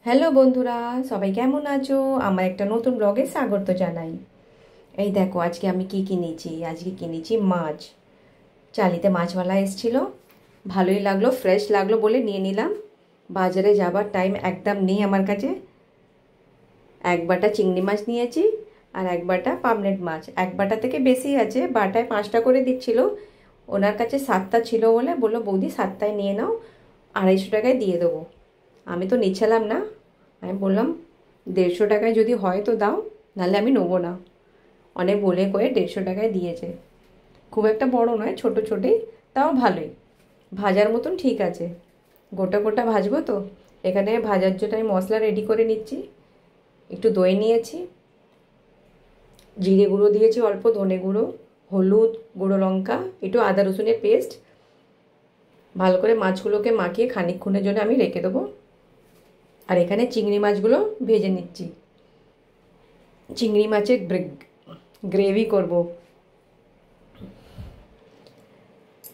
Hello বন্ধুরা, সবাই কেমন আছো? আমার একটা নতুন ব্লগে স্বাগত জানাই। এই দেখো আজকে আমি কি কিনেছি। আজকে কিনেছি মাছ। চালিতে মাছওয়ালা এসেছিল, ভালোই লাগলো, ফ্রেশ লাগলো বলে নিয়ে নিলাম। বাজারে যাবার টাইম একদম নেই আমার কাছে। এক বাটা চিংড়ি মাছ নিয়েছি আর এক বাটা পাবনেট মাছ। এক বাটা থেকে বেশি আছে, বাটায় 5টা করে দিচ্ছিল। ওনার কাছে 7টা ছিল বলে বললো বৌদি 7টায় নিয়ে নাও, 250 টাকায় দিয়ে দেবো। আমি তো নিচ্ছিলাম না, আমি বললাম 150 টাকায় যদি হয় তো দাও, নাহলে আমি নেবো না। অনেক বলে কয়ে 150 টাকায় দিয়েছে। খুব একটা বড় নয়, ছোট ছোটোই, তাও ভালোই, ভাজার মতন ঠিক আছে। গোটা গোটা ভাজবো তো। এখানে ভাজার জন্য আমি মশলা রেডি করে নিচ্ছি। একটু দই নিয়েছি, জিরে গুঁড়ো দিয়েছি অল্প, ধনে গুঁড়ো, হলুদ, গুঁড়ো লঙ্কা, একটু আদা রসুনের পেস্ট। ভালো করে মাছগুলোকে মাখিয়ে খানিকক্ষণের জন্য আমি রেখে দেবো। আর এখানে চিংড়ি মাছগুলো ভেজে নিচ্ছি। চিংড়ি মাছের গ্রেভি করব,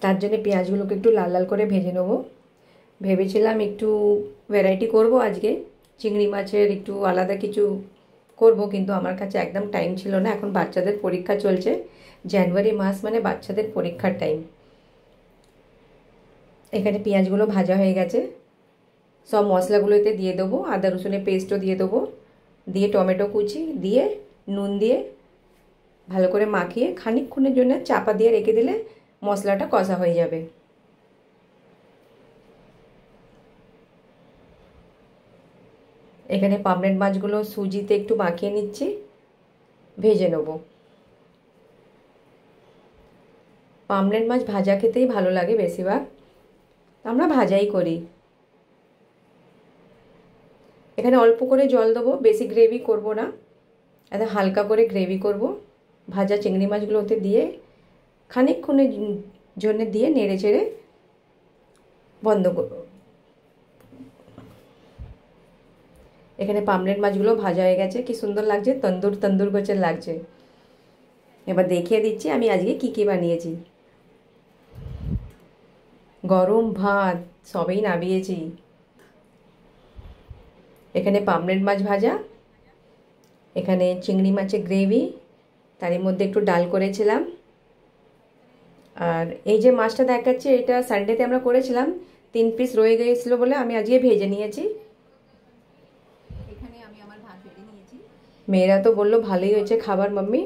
তার জন্য পেঁয়াজগুলোকে একটু লাল লাল করে ভেজে নেবো। ভেবেছিলাম একটু ভ্যারাইটি করব আজকে, চিংড়ি মাছের একটু আলাদা কিছু করব, কিন্তু আমার কাছে একদম টাইম ছিল না। এখন বাচ্চাদের পরীক্ষা চলছে, জানুয়ারি মাস মানে বাচ্চাদের পরীক্ষার টাইম। এখানে পেঁয়াজগুলো ভাজা হয়ে গেছে, সব মশলাগুলোতে দিয়ে দেবো, আদা রসুনের পেস্টও দিয়ে দেবো, দিয়ে টমেটো কুচি দিয়ে নুন দিয়ে ভালো করে মাখিয়ে খানিকক্ষণের জন্য চাপা দিয়ে রেখে দিলে মশলাটা কষা হয়ে যাবে। এখানে পাবনেট মাছগুলো সুজিতে একটু মাখিয়ে নিচ্ছি, ভেজে নেব। পাবনেট মাছ ভাজা খেতেই ভালো লাগে, বেশিরভাগ আমরা ভাজাই করি। এখানে অল্প করে জল দেবো, বেশি গ্রেভি করব না, এত হালকা করে গ্রেভি করব। ভাজা চিংড়ি মাছগুলো ওতে দিয়ে খানিকক্ষণের জন্য দিয়ে নেড়ে চেড়ে বন্ধ করব। এখানে পাবনেট মাছগুলো ভাজা হয়ে গেছে, কি সুন্দর লাগছে, তন্দুর তন্দুর গোছের লাগছে। এবার দেখিয়ে দিচ্ছি আমি আজকে কি কি বানিয়েছি। গরম ভাত সবেই নামিয়েছি। এখানে পাবনেট মাছ ভাজা, এখানে চিংড়ি মাছের গ্রেভি, তারই মধ্যে একটু ডাল করেছিলাম। আর এই যে মাছটা দেখাচ্ছে, এটা সানডেতে আমরা করেছিলাম, 3 পিস রয়ে গিয়েছিল বলে আমি আজকে ভেজে নিয়েছি। এখানে আমি আমার ভাত ভেজে নিয়েছি। মেয়েরা তো বললো ভালোই হয়েছে খাবার মাম্মি।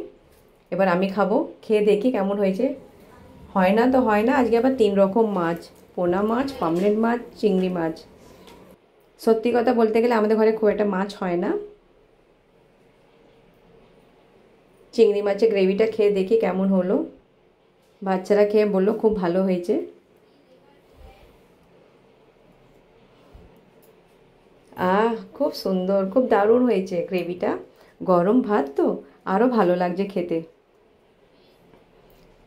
এবার আমি খাবো, খেয়ে দেখি কেমন হয়েছে। হয় না তো হয় না, আজকে আবার 3 রকম মাছ, পোনা মাছ, পাবনেট মাছ, চিংড়ি মাছ। সত্যি কথা বলতে গেলে আমাদের ঘরে খুব একটা মাছ হয় না। চিংড়ি মাছের গ্রেভিটা খেয়ে দেখি কেমন হলো। বাচ্চারা খেয়ে বললো খুব ভালো হয়েছে। খুব সুন্দর, খুব দারুণ হয়েছে গ্রেভিটা। গরম ভাত তো আরও ভালো লাগছে খেতে।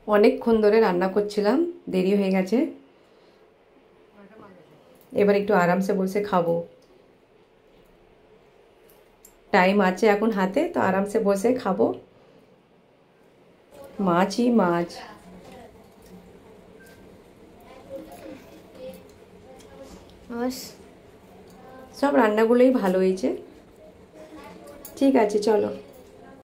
অনেকক্ষণ ধরে রান্না করছিলাম, দেরি হয়ে গেছে। এবার একটু আরামসে বসে খাবো, টাইম আছে এখন হাতে, তো আরামসে বসে খাবো। মাছই মাছ। সব রান্নাগুলোই ভালো হয়েছে। ঠিক আছে, চলো।